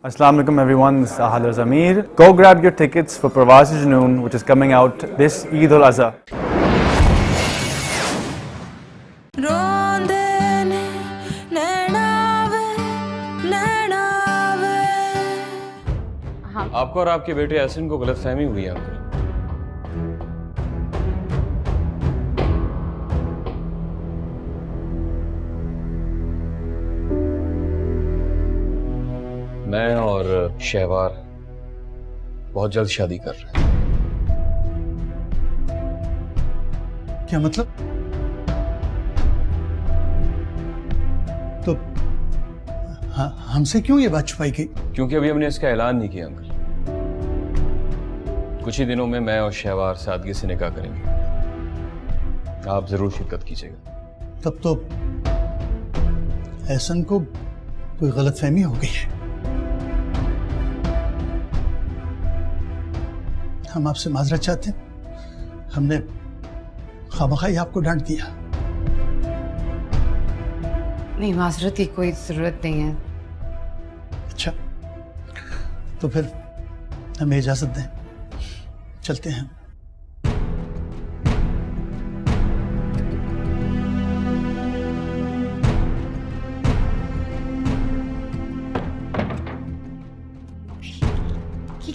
Assalamu alaikum everyone, this is Ahad Zamir. Go grab your tickets for Pravasi Junoon, which is coming out this Eid al-Azha. आपको और आपके बेटे एहसन को गलतफहमी हुई है अंकल। मैं और शहवार बहुत जल्द शादी कर रहे हैं। क्या मतलब? तो हमसे क्यों ये बात छुपाई गई? क्योंकि अभी हमने इसका ऐलान नहीं किया अंकल। कुछ ही दिनों में मैं और शहवार सादगी से निकाह करेंगे। आप जरूर शिरकत कीजिएगा। तब तो एहसन को कोई गलतफहमी हो गई है। हम आपसे माजरत चाहते हैं। हमने खामखाई आपको डांट दिया। नहीं, माजरत की कोई जरूरत नहीं है। अच्छा, तो फिर हमें इजाजत दें, चलते हैं।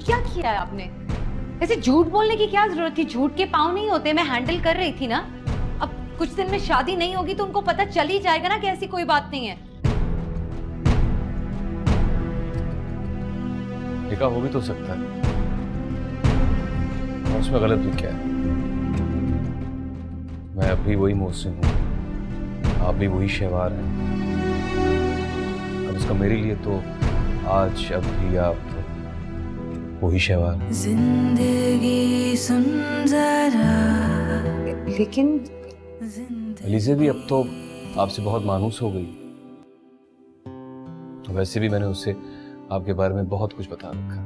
क्या किया है आपने? ऐसे झूठ बोलने की क्या जरूरत थी? झूठ के पाँव नहीं होते, मैं हैंडल कर रही थी ना। अब कुछ दिन में शादी नहीं होगी तो उनको पता चल ही जाएगा ना कि ऐसी कोई बात नहीं है। निकाह हो भी तो सकता है, और उसमें गलत भी क्या है? मैं अब भी वही मोहसिन हूँ, आप भी वही शहवार हैं। अब इसका मेरे लिए तो आज अब भी आप वही शहवार। जिंदगी सुन जरा। लेकिन अलीज़ा भी अब तो आपसे बहुत मानूस हो गई। तो वैसे भी मैंने उससे आपके बारे में बहुत कुछ बता रखा,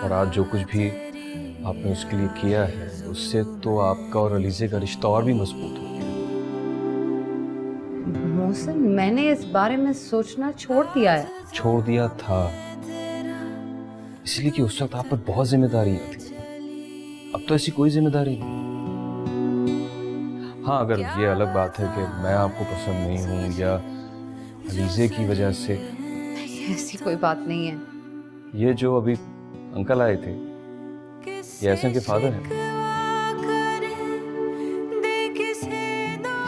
और आज जो कुछ भी आपने उसके लिए किया है उससे तो आपका और अलीज़ा का रिश्ता और भी मजबूत हो गया। मोहसिन, मैंने इस बारे में सोचना छोड़ दिया है। छोड़ दिया था इसलिए कि उस वक्त आप पर बहुत जिम्मेदारियां थी। अब तो ऐसी कोई जिम्मेदारी नहीं। हाँ, अगर ये अलग बात है कि मैं आपको पसंद नहीं हूँ या अलीज़ा की वजह से। ऐसी कोई बात नहीं है। ये जो अभी अंकल आए थे, ये एहसन के फादर हैं।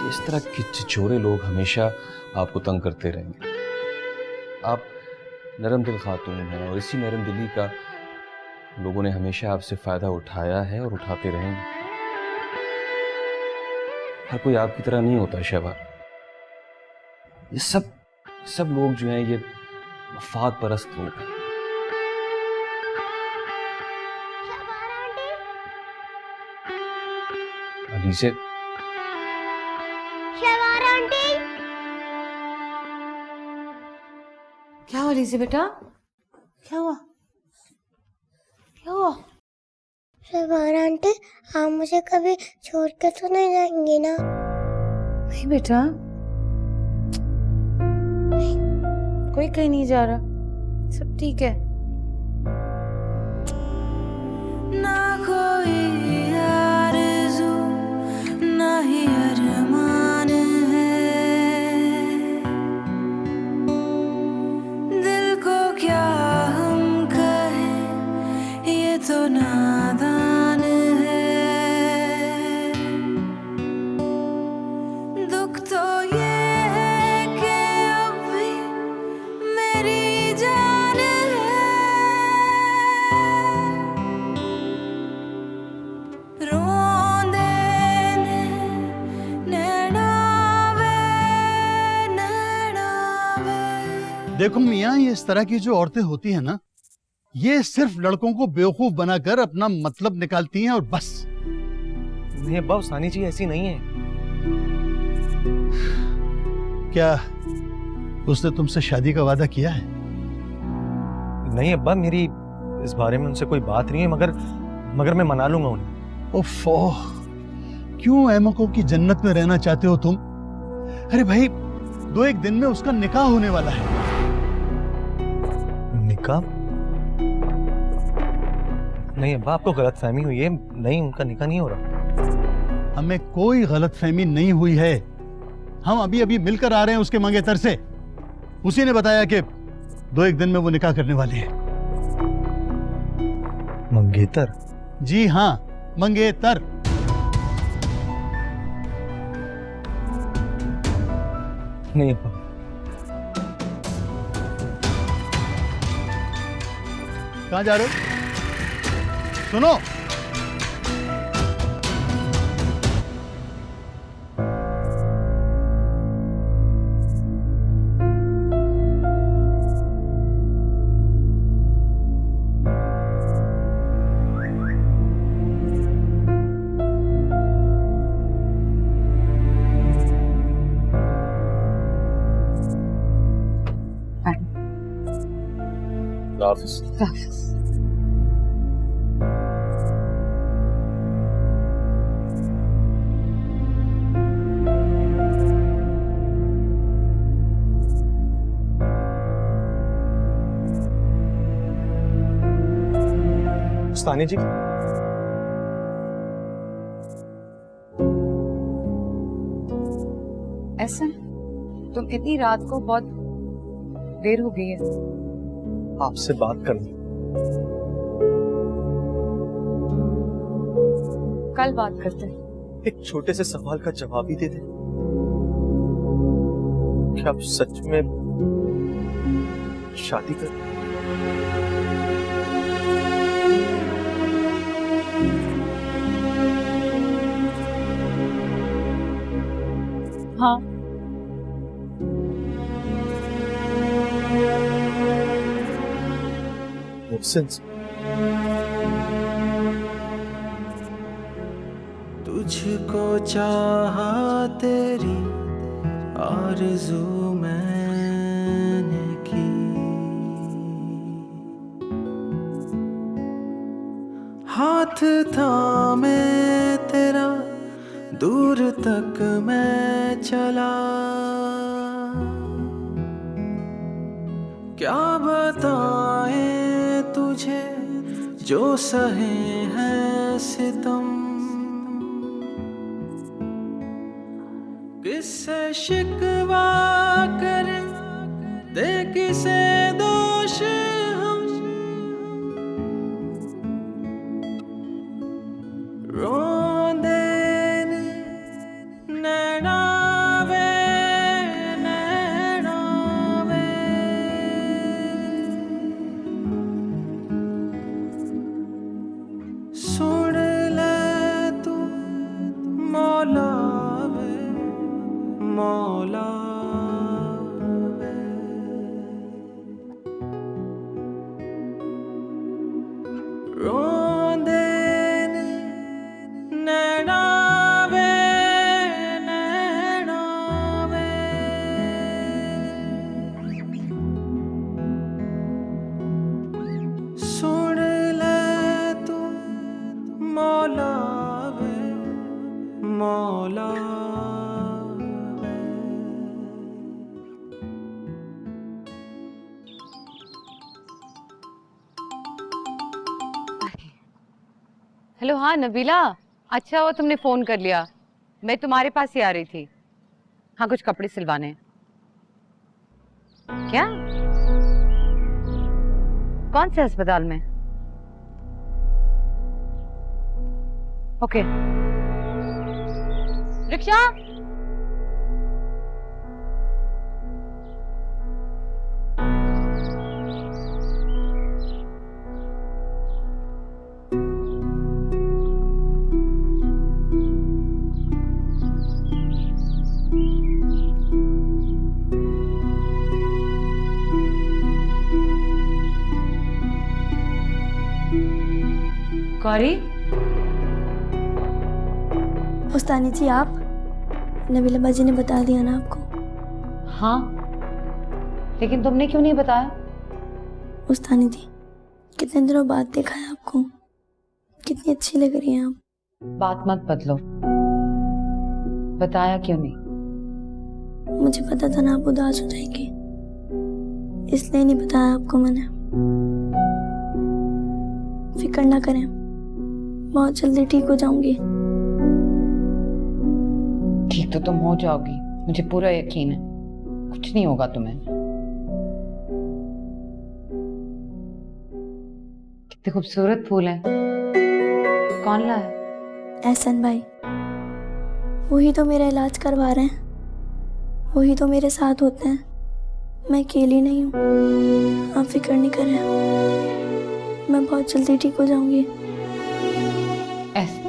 इस तरह के छिछोरे लोग हमेशा आपको तंग करते रहेंगे। आप नरम दिल खातून हैं, और इसी नरम दिली का लोगों ने हमेशा आपसे फायदा उठाया है और उठाते रहेंगे। हर कोई आपकी तरह नहीं होता शहवार। ये सब लोग जो हैं ये मफाद परस्त लोग हैं। अलीज़ा, शहवार आंटी। क्या हुआ अलीज़ा बेटा? क्या हुआ? क्या हुआ? शहवार आंटी, आप मुझे कभी छोड़ के तो नहीं जाएंगी ना? नहीं बेटा, कोई कहीं नहीं जा रहा, सब ठीक है। ना कोई आरज़ू, ना ही अरमान है। दिल को क्या हम कहें, ये तो नादान है। दुख तो ये है कि अब भी मेरी जान है। रोंदे नैनावे, नैनावे। देखो मियाँ, ये इस तरह की जो औरतें होती हैं ना, ये सिर्फ लड़कों को बेवकूफ बनाकर अपना मतलब निकालती हैं और बस। नहीं अब्बा, सानी जी ऐसी नहीं है। क्या उसने तुमसे शादी का वादा किया है? नहीं अब्बा, मेरी इस बारे में उनसे कोई बात नहीं है, मगर मैं मना लूंगा उन्हें। ओफो, क्यों अहमकों की जन्नत में रहना चाहते हो तुम? अरे भाई, 2-1 दिन में उसका निकाह होने वाला है। निकाह? नहीं अब्बा, आपको गलत फहमी हुई है। नहीं, उनका निकाह नहीं हो रहा। हमें कोई गलत फहमी नहीं हुई है। हम अभी अभी मिलकर आ रहे हैं उसके मंगेतर से। उसी ने बताया कि 2-1 दिन में वो निकाह करने वाले हैं। मंगेतर? जी हाँ, मंगेतर। नहीं अब्बा। कहाँ जा रहे हो? सुनो, उस्तानी जी, ऐसा तुम इतनी रात को, बहुत देर हो गई है। आपसे बात करनी। कल बात करते हैं। एक छोटे से सवाल का जवाब ही दे दे। क्या आप सच में शादी कर? हाँ। मोहसिन से? तुझको चाहा तेरी आरज़ू मैंने की, हाथ थामे तेरा दूर तक मैं चला, क्या बताएं तुझे जो सहे हैं सितम, किससे शिकवा करे दे किसे दोष हम, रोंदे नैनावे नैनावे, सुन ले तू मौला मौला वे, रोंदे नैनावे नैनावे, सुन ले तू मौला वे मौला। हेलो, हाँ नबीला, अच्छा हुआ तुमने फोन कर लिया, मैं तुम्हारे पास ही आ रही थी। हाँ, कुछ कपड़े सिलवाने हैं। क्या? कौन से अस्पताल में? ओके। रिक्शा, गौरी। उस्तानी जी, आप? नबीला बाजी ने बता दिया ना आपको? हाँ, लेकिन तुमने क्यों नहीं बताया? उस्तानी जी, कितने दिनों बाद देखा है आपको, कितनी अच्छी लग रही हैं आप। बात मत बदलो, बताया क्यों नहीं? मुझे पता था ना आप उदास हो जाएंगे, इसलिए नहीं बताया आपको मैंने। फिक्र ना करें, बहुत जल्दी ठीक हो जाऊंगी। ठीक तो तुम हो जाओगी, मुझे पूरा यकीन है। कुछ नहीं होगा तुम्हें। कितने खूबसूरत फूल हैं। कौन लाया? एहसन भाई, वही तो मेरा इलाज करवा रहे हैं, वही तो मेरे साथ होते हैं। मैं अकेली नहीं हूँ, आप फिक्र नहीं करें, मैं बहुत जल्दी ठीक हो जाऊंगी। ऐसे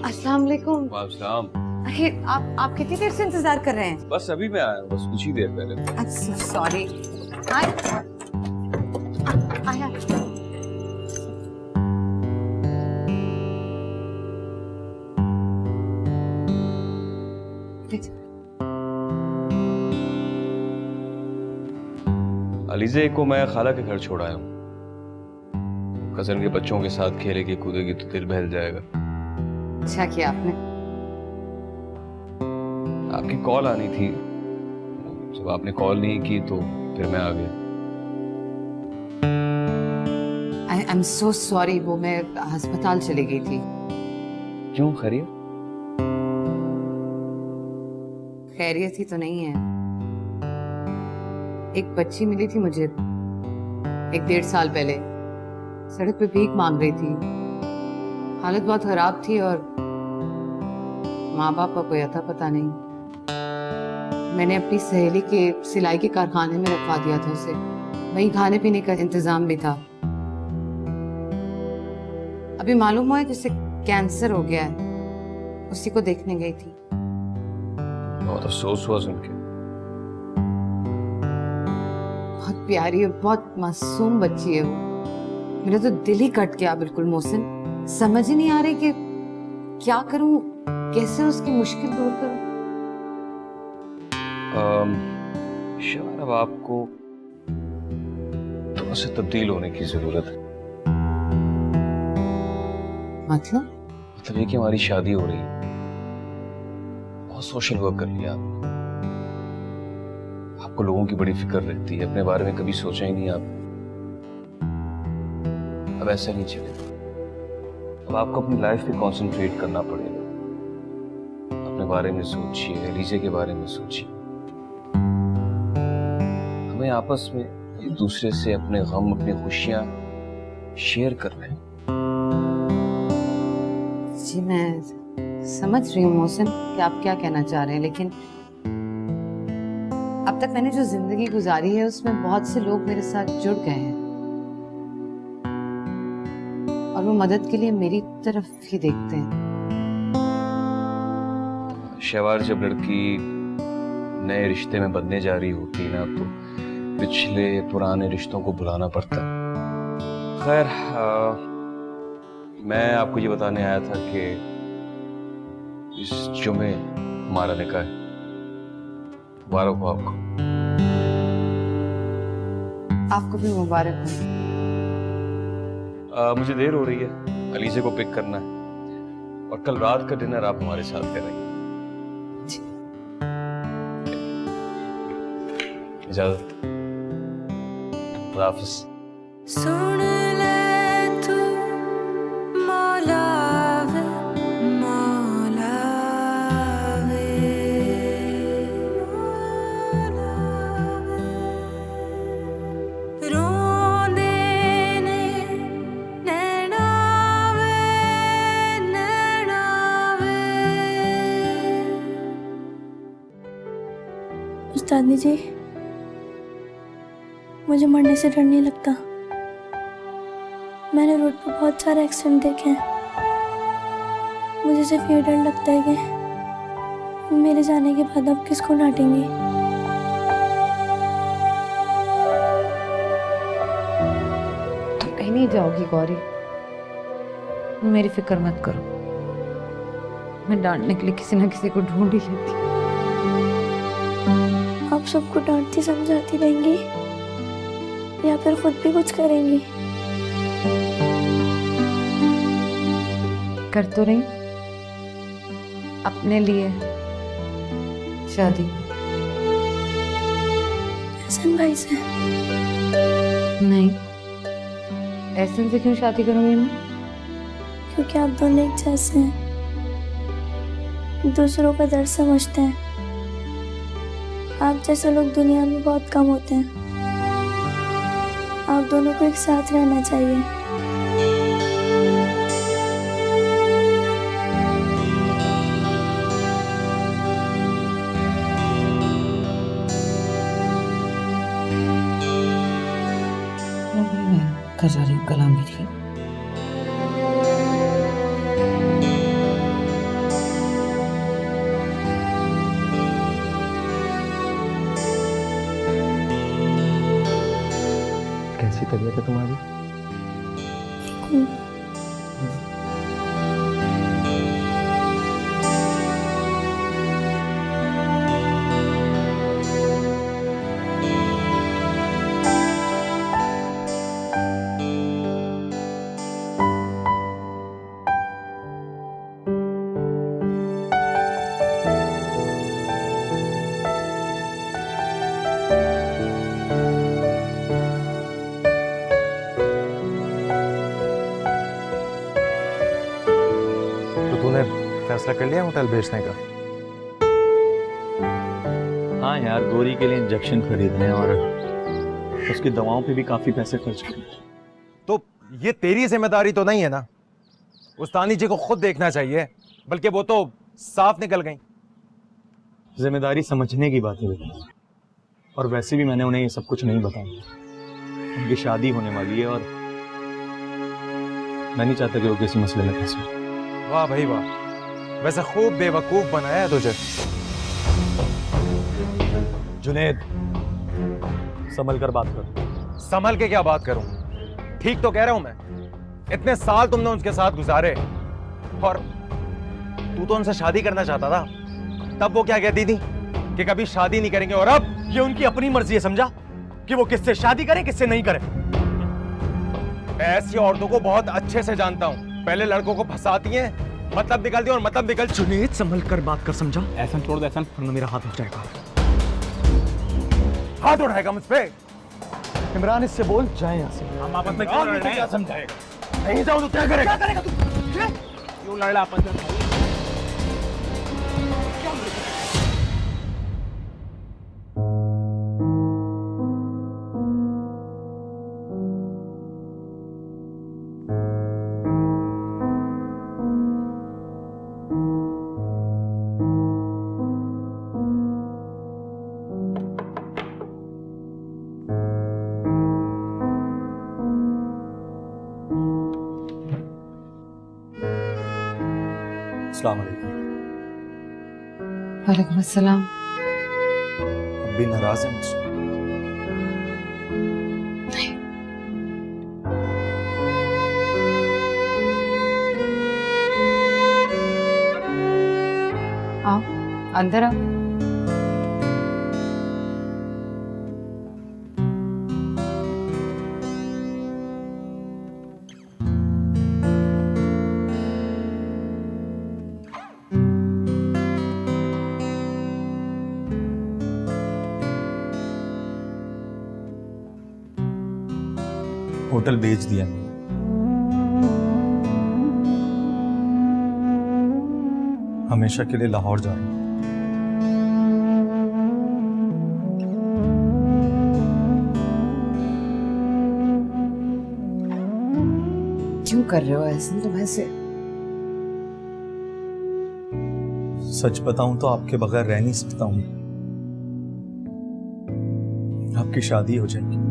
अस्सलाम वालेकुम। वालेकुम। अरे आप कितनी देर से इंतजार कर रहे हैं? बस अभी मैं आया हूँ, बस कुछ ही देर पहले। अच्छा सॉरी। आया। अलीजे को मैं खाला के घर छोड़ आया हूँ। कजन के बच्चों के साथ खेलेगी कूदेगी तो दिल बहल जाएगा। अच्छा किया आपने। आपकी कॉल आनी थी, जब आपने कॉल नहीं की तो फिर मैं आ गया। आई एम सो सॉरी, वो मैं अस्पताल चली गई थी। क्यों, खैरियत? खैरियत ही तो नहीं है। एक बच्ची मिली थी मुझे 1-1.5 साल पहले, सड़क पे भीख मांग रही थी। हालत बहुत खराब थी और माँ बाप का कोई अता पता नहीं। मैंने अपनी सहेली के सिलाई के कारखाने में रखवा दिया था उसे, वहीं खाने पीने का इंतजाम भी था। अभी मालूम हुआ है कि उसे कैंसर हो गया है, उसी को देखने गई थी। बहुत अफसोस हुआ सुन के। बहुत प्यारी और बहुत मासूम बच्ची है वो। मेरा तो दिल ही कट गया बिल्कुल मोहसिन। समझ ही नहीं आ रही कि क्या करूं, कैसे उसकी मुश्किल दूर करूं। शायद अब आपको थोड़ा सा तब्दील होने की जरूरत है। मतलब ये कि हमारी शादी हो रही है, बहुत सोशल वर्क कर लिया आपने। आपको लोगों की बड़ी फिक्र रहती है, अपने बारे में कभी सोचा ही नहीं आप। अब ऐसा नहीं चलेगा। अब आपको अपनी लाइफ पे कंसंट्रेट करना पड़ेगा। अपने बारे में सोचिए, एलिजे के बारे में सोचिए। हमें आपस में एक दूसरे से अपने गम, अपनी खुशियां शेयर करने हैं। जी मैं समझ रही हूँ मोहसिन कि आप क्या कहना चाह रहे हैं, लेकिन अब तक मैंने जो जिंदगी गुजारी है उसमें बहुत से लोग मेरे साथ जुड़ गए हैं और वो मदद के लिए मेरी तरफ ही देखते हैं। शहवार, जब लड़की नए रिश्ते में बंधने जा रही होती है ना, तो पिछले पुराने रिश्तों को भुलाना पड़ता है। खैर, मैं आपको ये बताने आया था कि इस जुमे हमारा निकाह है। मुबारक हो आपको। आपको भी मुबारक हो। मुझे देर हो रही है, अलीजे को पिक करना है और कल रात का डिनर आप हमारे साथ करेंगे। इजाजत। खुदा हाफिज़। सुन ले तू मौला वे, मौला वे, मौला वे। रोंदे ने नैना वे, नैना वे। उस्तादनी जी, मुझे मरने से डर नहीं लगता। मैंने रोड पर बहुत सारे एक्सीडेंट देखे हैं। मुझे सिर्फ ये डर लगता है कि मेरे जाने के बाद आप किसको डांटेंगी। तुम कहीं नहीं जाओगी गौरी, मेरी फिक्र मत करो। मैं डांटने के लिए किसी ना किसी को ढूंढ ही लेती। आप सबको डांटती समझाती रहेंगी या फिर खुद भी कुछ करेंगी? कर तो रही अपने लिए शादी। एहसन भाई से? नहीं, एहसन से क्यों शादी करूंगी मैं? क्योंकि आप दोनों एक जैसे हैं, दूसरों का दर्द समझते हैं। आप जैसे लोग दुनिया में बहुत कम होते हैं। आप दोनों को एक साथ रहना चाहिए। मैं घर जा रही हूँ, कल आऊंगी। ठीक है? कैसी तबीयत है तुम्हारी? फैसला कर लिया होटल बेचने का? हाँ यार, गौरी के लिए इंजेक्शन खरीदने और उसकी दवाओं पे भी काफी पैसे खर्च करने। तो ये तेरी जिम्मेदारी तो नहीं है ना? उस तानी जी को खुद देखना चाहिए, बल्कि वो तो साफ निकल गई। जिम्मेदारी समझने की बात है बेटा, और वैसे भी मैंने उन्हें ये सब कुछ नहीं बताया। उनकी शादी होने वाली है और मैं नहीं चाहता कि वो किसी मसले में फंसे। वाह भाई वाह, वैसे खूब बेवकूफ बनाया है तुझे। जुनेद, संभल कर बात कर। संभल के क्या बात करूं? ठीक तो कह रहा हूं मैं। इतने साल तुमने उनके साथ गुजारे और तू तो उनसे शादी करना चाहता था। तब वो क्या कहती थी कि कभी शादी नहीं करेंगे, और अब ये उनकी अपनी मर्जी है, समझा? कि वो किससे शादी करे किससे नहीं करे। मैं ऐसी औरतों को बहुत अच्छे से जानता हूं। पहले लड़कों को फंसाती हैं, मतलब निकलती है और मतलब निकल। जुनेद, संभल कर बात कर, समझा? ऐसा छोड़ दे, ऐसा वरना मेरा हाथ उठ जाएगा। हाथ उठाएगा मुझ पे? इमरान, इससे बोल जाए यहाँ से। हम आपस में क्यों लड़ रहे हैं? क्या समझाएगा? नहीं जाऊं तो क्या करेगा? क्या करेगा तू? क्यों लड़ रहा आपस में? अस्सलाम वालेकुम। वालेकुम अस्सलाम। अब भी नाराज है मुझसे? आओ अंदर आओ। होटल बेच दिया। हमेशा के लिए लाहौर जा रहा हूं। क्यों कर रहे हो ऐसे? तुम ऐसे सच बताऊं तो आपके बगैर रह नहीं सकता हूं। आपकी शादी हो जाएगी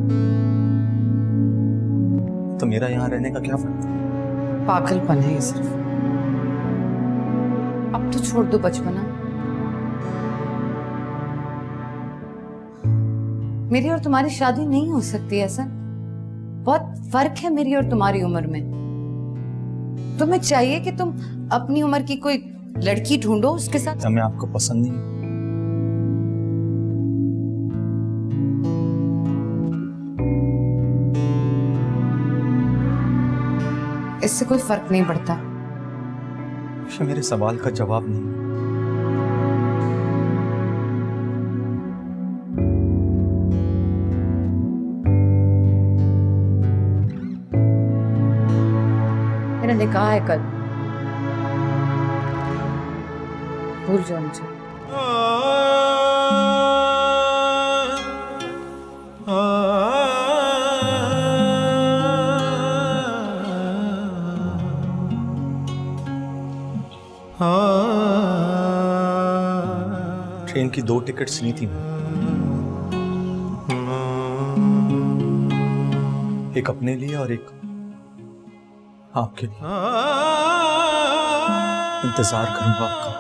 तो मेरा यहां रहने का क्या फायदा? पागलपन है ये सिर्फ। अब तो छोड़ दो बचपना। मेरी और तुम्हारी शादी नहीं हो सकती ऐसा। बहुत फर्क है मेरी और तुम्हारी उम्र में। तुम्हें चाहिए कि तुम अपनी उम्र की कोई लड़की ढूंढो, उसके साथ। मैं आपको पसंद नहीं। इससे कोई फर्क नहीं पड़ता। ये मेरे सवाल का जवाब नहीं। मेरा निकाह है कल, भूल जाओ मुझे। ट्रेन की 2 टिकट्स ली थी मैं, एक अपने लिए और एक आपके लिए। इंतजार करूंगा आपका।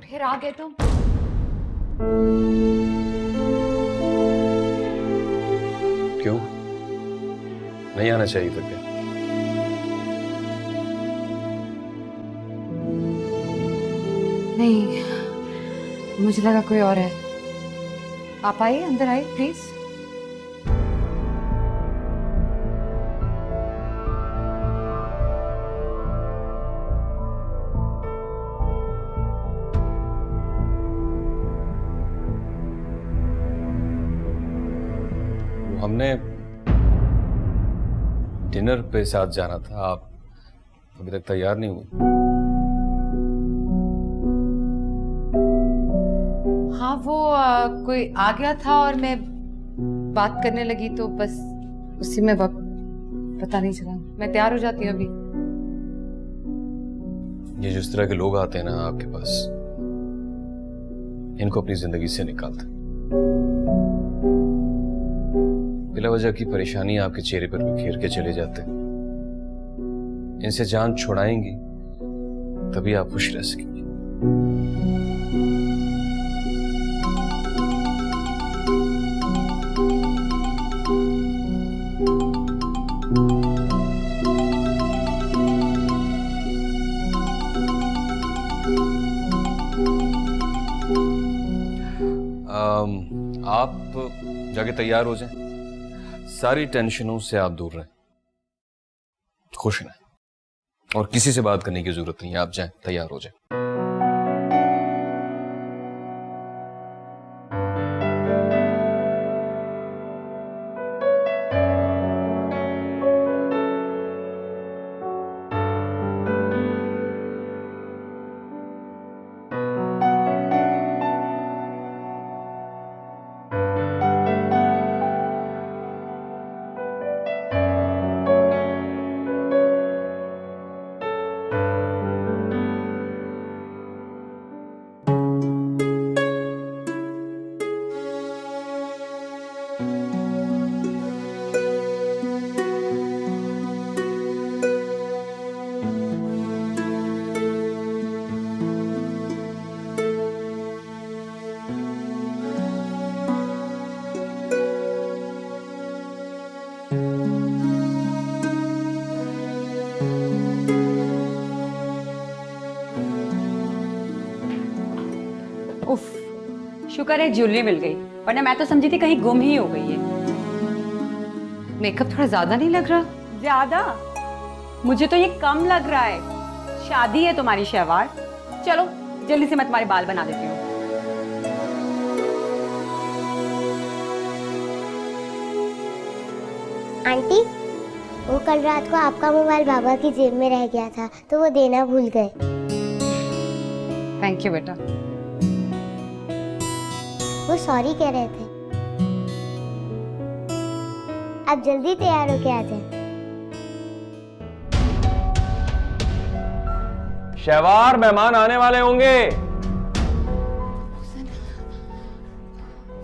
फिर आ गए तुम। क्यों? नहीं आना चाहिए था क्या? नहीं, मुझे लगा कोई और है। आप आइए, अंदर आइए प्लीज। हमने डिनर पे साथ जाना था, आप अभी तक तैयार नहीं हुए। हाँ, वो कोई आ गया था और मैं बात करने लगी तो बस उसी में वक्त पता नहीं चला। मैं तैयार हो जाती हूँ अभी। ये जिस तरह के लोग आते हैं ना आपके पास, इनको अपनी जिंदगी से निकालते। बिला वजह की परेशानी आपके चेहरे पर बिखेर के चले जाते। इनसे जान छुड़ाएंगी तभी आप खुश रह सकेंगे। आप जाके तैयार हो जाएं। सारी टेंशनों से आप दूर रहें, खुश रहें और किसी से बात करने की जरूरत नहीं है। आप जाएं, तैयार हो जाएं। उफ, शुक्र है ज्वेलरी मिल गई, वरना मैं तो समझी थी कहीं गुम ही हो गई है। मेकअप थोड़ा ज्यादा नहीं लग रहा? ज्यादा? मुझे तो ये कम लग रहा है। शादी है तुम्हारी शहवार। चलो जल्दी से मैं तुम्हारे बाल बना देती हूँ। आंटी, वो कल रात को आपका मोबाइल बाबा की जेब में रह गया था तो वो देना भूल गए। थैंक यू बेटा। वो सॉरी कह रहे थे। आप जल्दी तैयार होके आ जाए। शहवार, मेहमान आने वाले होंगे।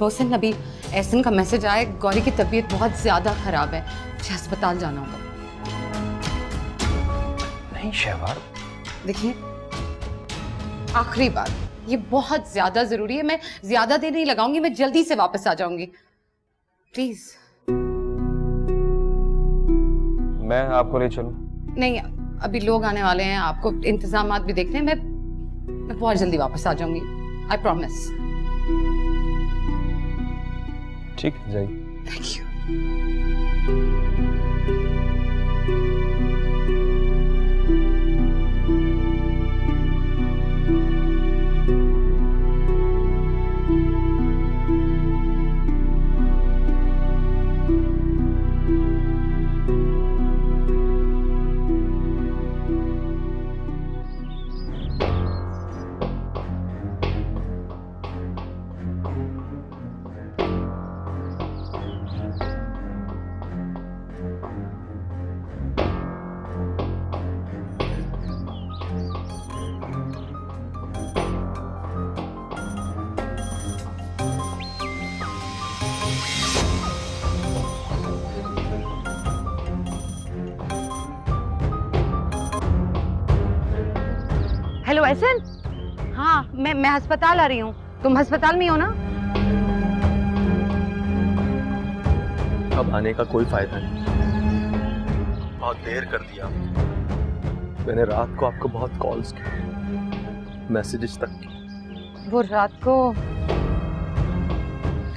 रोशन, अभी एहसन का मैसेज आया, गौरी की तबीयत बहुत ज्यादा खराब है, मुझे अस्पताल जाना होगा। नहीं शहवार, देखिए आखिरी बार, ये बहुत ज्यादा जरूरी है, मैं ज्यादा देर नहीं लगाऊंगी, मैं जल्दी से वापस आ जाऊंगी, प्लीज। मैं आपको ले चलूं? नहीं, अभी लोग आने वाले हैं, आपको इंतजामात भी देखने हैं, मैं बहुत जल्दी वापस आ जाऊंगी, आई प्रॉमिस। ठीक है, जाइए। Thank you. हेलो एहसन, हाँ मैं अस्पताल आ रही हूँ, तुम अस्पताल में हो ना? अब आने का कोई फायदा नहीं, बहुत देर कर दिया। मैंने रात को आपको बहुत कॉल्स किए, मैसेजेस तक किए। वो रात को,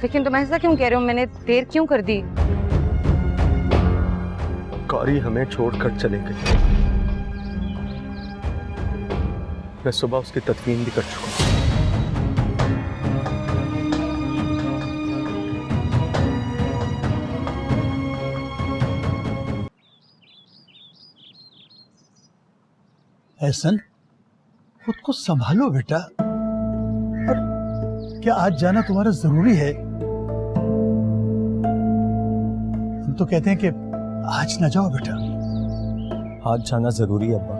लेकिन तुम ऐसा क्यों कह रहे हो, मैंने देर क्यों कर दी? गौरी हमें छोड़कर चले गई। मैं सुबह उसकी तदफीन भी कर चुका हूं। एहसन, खुद को संभालो बेटा। और क्या आज जाना तुम्हारा जरूरी है? हम तो कहते हैं कि आज ना जाओ बेटा। आज जाना जरूरी है अब्बा।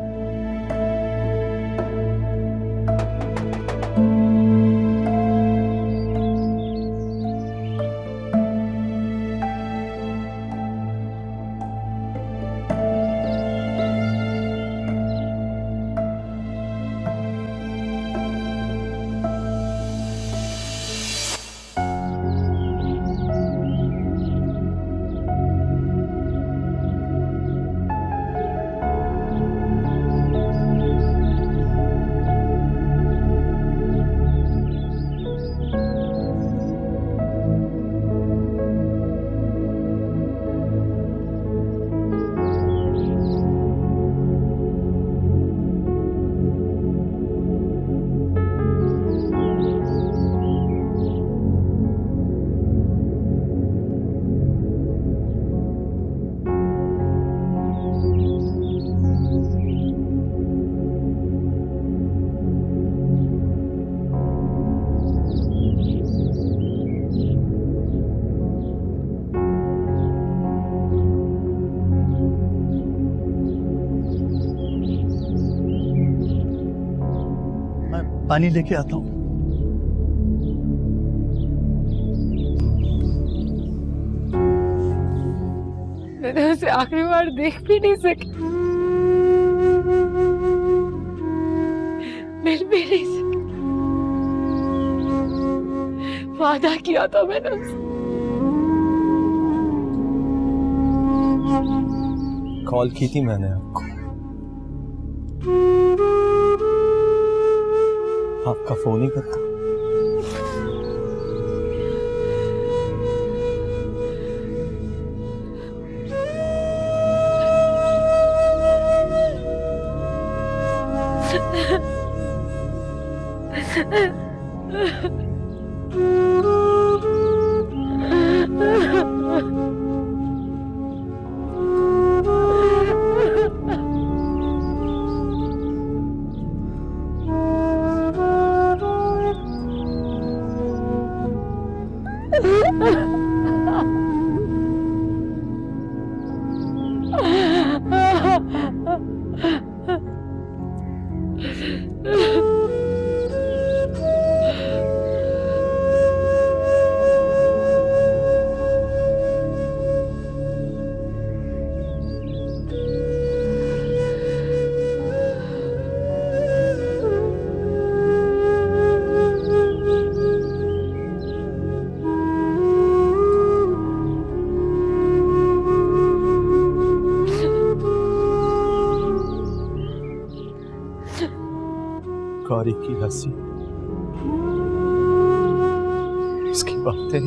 पानी लेके आता हूँ। मैंने उसे आखिरी बार देख भी नहीं सकी, मिल भी नहीं सकी। वादा किया था मैंने उससे। कॉल की थी मैंने आपको, आपका फोन ही करता। गौरी की हंसी, उसकी बातें,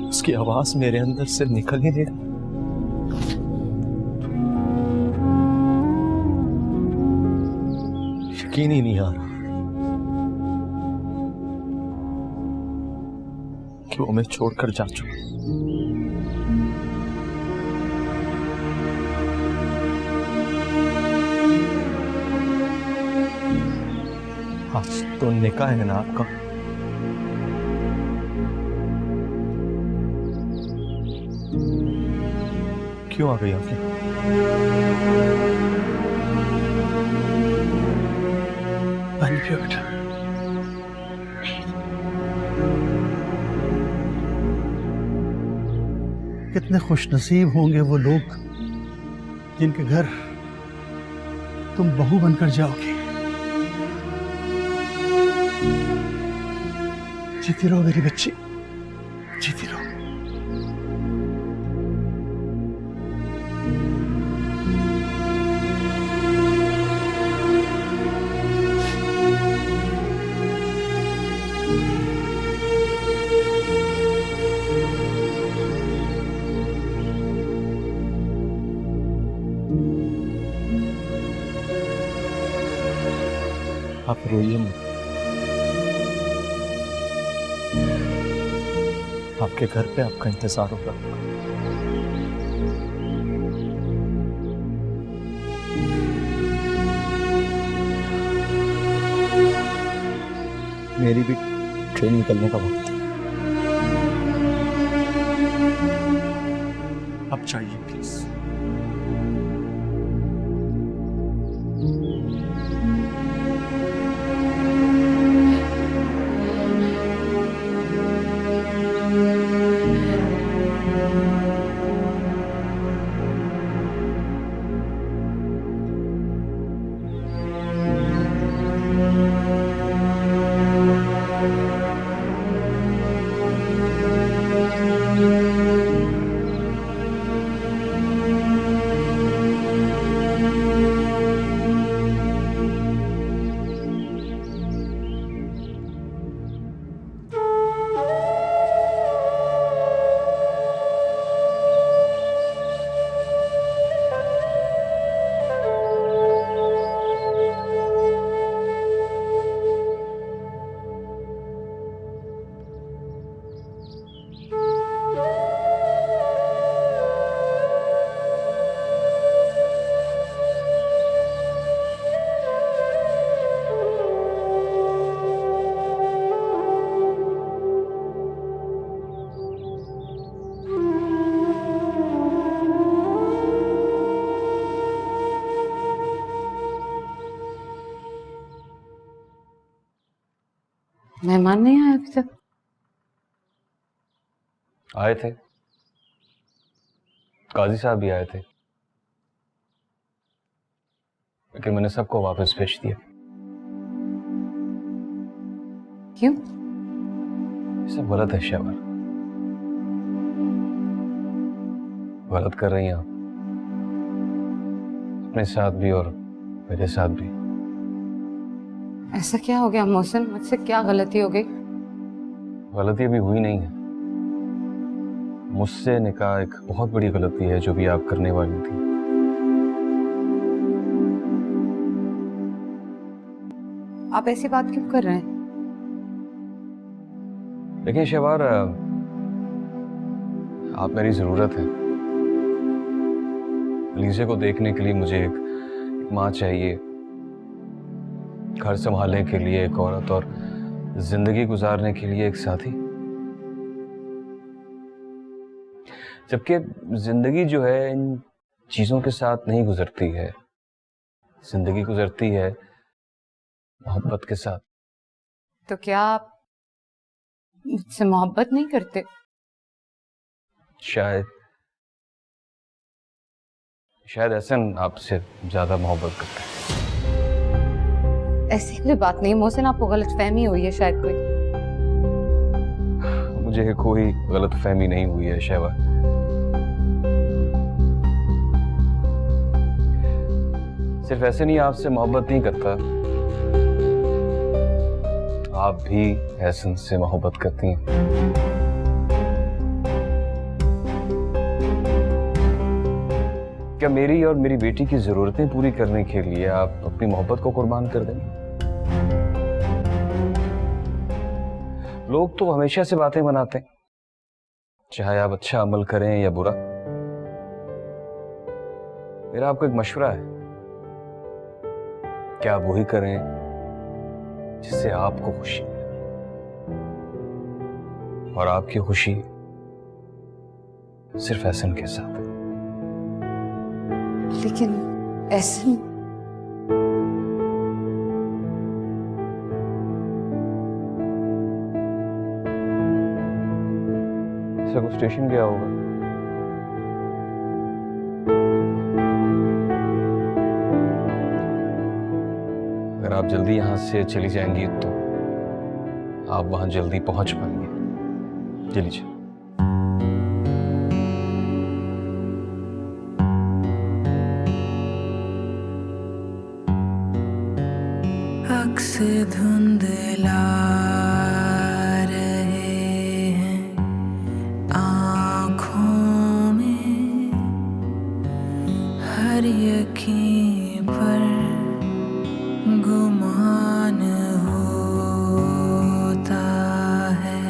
उसकी आवाज मेरे अंदर से निकल ही नहीं रही। यकीन ही नहीं आ रहा कि वो हमें छोड़कर जा चुका। आज तो निकाह है ना आपका? क्यों आ गई आपने? पानी पियो बेटा। कितने खुशनसीब होंगे वो लोग जिनके घर तुम बहू बनकर जाओगे। जीती रहो मेरी बच्ची, जीती रहो। आप रोइए मत। आपके घर पे आपका इंतजार होगा। मेरी भी ट्रेन निकलने का वक्त है। अब चाहिए प्लीज। मेहमान नहीं आए अभी तक? आए थे, काजी साहब भी आए थे, लेकिन मैंने सबको वापस भेज दिया। क्यों? ये सब गलत है शहबार, गलत कर रही हैं आप, अपने साथ भी और मेरे साथ भी। ऐसा क्या हो गया मोहसिन? मुझसे क्या गलती हो गई? गलती अभी हुई नहीं है। मुझसे निकाह एक बहुत बड़ी गलती है जो भी आप करने वाली थी। आप ऐसी बात क्यों कर रहे हैं? देखिए शहबार, आप मेरी जरूरत है। लीजे को देखने के लिए मुझे एक माँ चाहिए, घर संभालने के लिए एक औरत और जिंदगी गुजारने के लिए एक साथी। जबकि जिंदगी जो है इन चीजों के साथ नहीं गुजरती है, जिंदगी गुजरती है मोहब्बत के साथ। तो क्या आप मुझसे मोहब्बत नहीं करते? शायद एहसन आपसे ज्यादा मोहब्बत करता है। ऐसी कोई बात नहीं मोहसिन, आपको गलतफहमी हुई है शायद कोई। मुझे कोई गलतफहमी नहीं हुई है शहबाज। सिर्फ ऐसे नहीं आपसे मोहब्बत नहीं करता, आप भी एहसन से मोहब्बत करती हैं। क्या मेरी और मेरी बेटी की जरूरतें पूरी करने के लिए आप अपनी मोहब्बत को कुर्बान कर देंगे? लोग तो हमेशा से बातें बनाते हैं, चाहे आप अच्छा अमल करें या बुरा। मेरा आपको एक मशवरा है, क्या आप वही करें जिससे आपको खुशी है, और आपकी खुशी सिर्फ एहसन के साथ है। लेकिन एहसन सर स्टेशन गया होगा। अगर आप जल्दी यहां से चली जाएंगी तो आप वहां जल्दी पहुंच पाएंगे। चलिए चलिए। अक्स धुंधला रहे हैं आँखों में, हर यकीन पर गुमान होता है।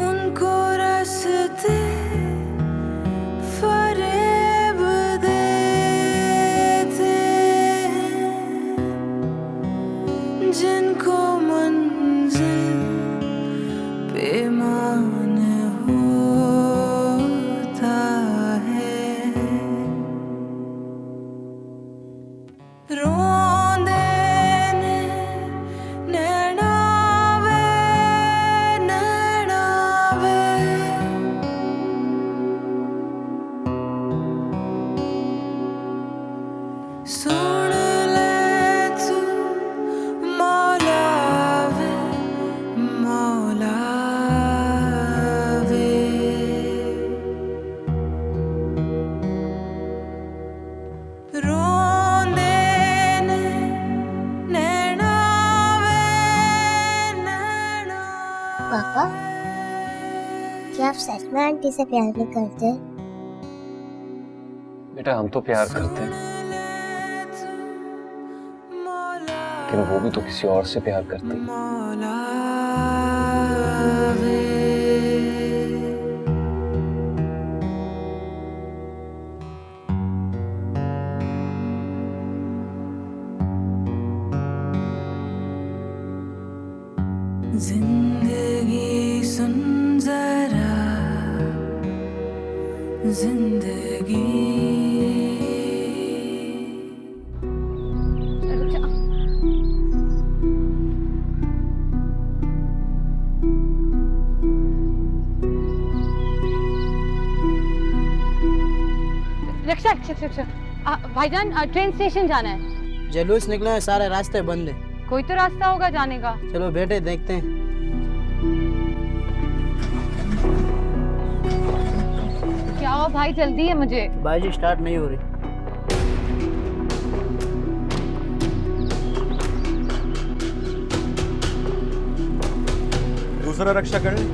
उनको रास्ते फरेब देते हैं, जिनको मंजिल बेमान होता है। रोंदे नैना वे, नैना वे, सुन ले तू मौला वे, मौला वे। रोंदे नैना वे, नैना। पापा, क्या आप सच में आंटी से प्यार नहीं करते? बेटा हम तो प्यार करते हैं, लेकिन वो भी तो किसी और से प्यार करती है। मौला वे। जिंदगी सुन जरा, जिंदगी रक्षा भाईजान ट्रेन स्टेशन जाना है। जुलूस निकले हैं, सारे रास्ते बंद हैं। कोई तो रास्ता होगा जाने का। चलो बेटे देखते हैं। क्या हो भाई, जल्दी है मुझे। बाजी स्टार्ट नहीं हो रही। दूसरा रक्षा कर ले।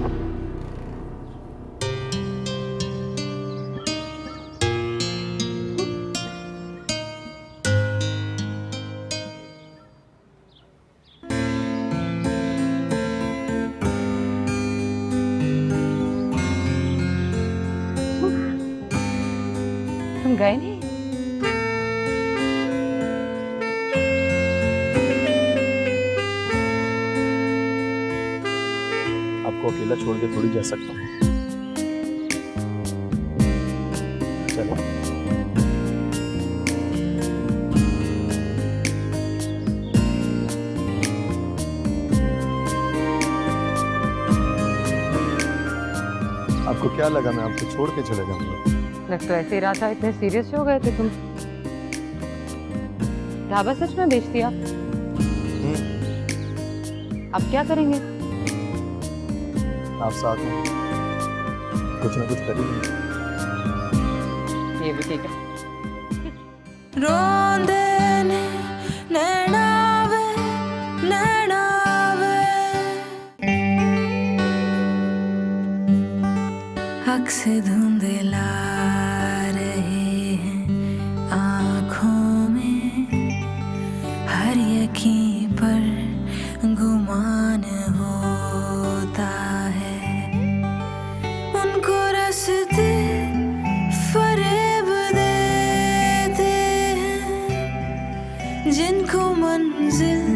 तुम गए नहीं? आपको अकेला छोड़ के थोड़ी जा सकता हूँ। चलो। आपको क्या लगा मैं आपको छोड़ के चले जाऊंगा? लग तो ऐसे ही रहा था, इतने सीरियस हो गए थे तुम। ढाबा सच में बेच दिया? अब क्या करेंगे? आप साथ में कुछ ना कुछ करेंगे। ये भी ठीक है। रोंदे ने नैनावे नैनावे अक्स धुंधला रहे हैं आँखों में हर यकीन पर गुमान होता है उनको रस्ते फरेब देते हैं जिनको मंजिल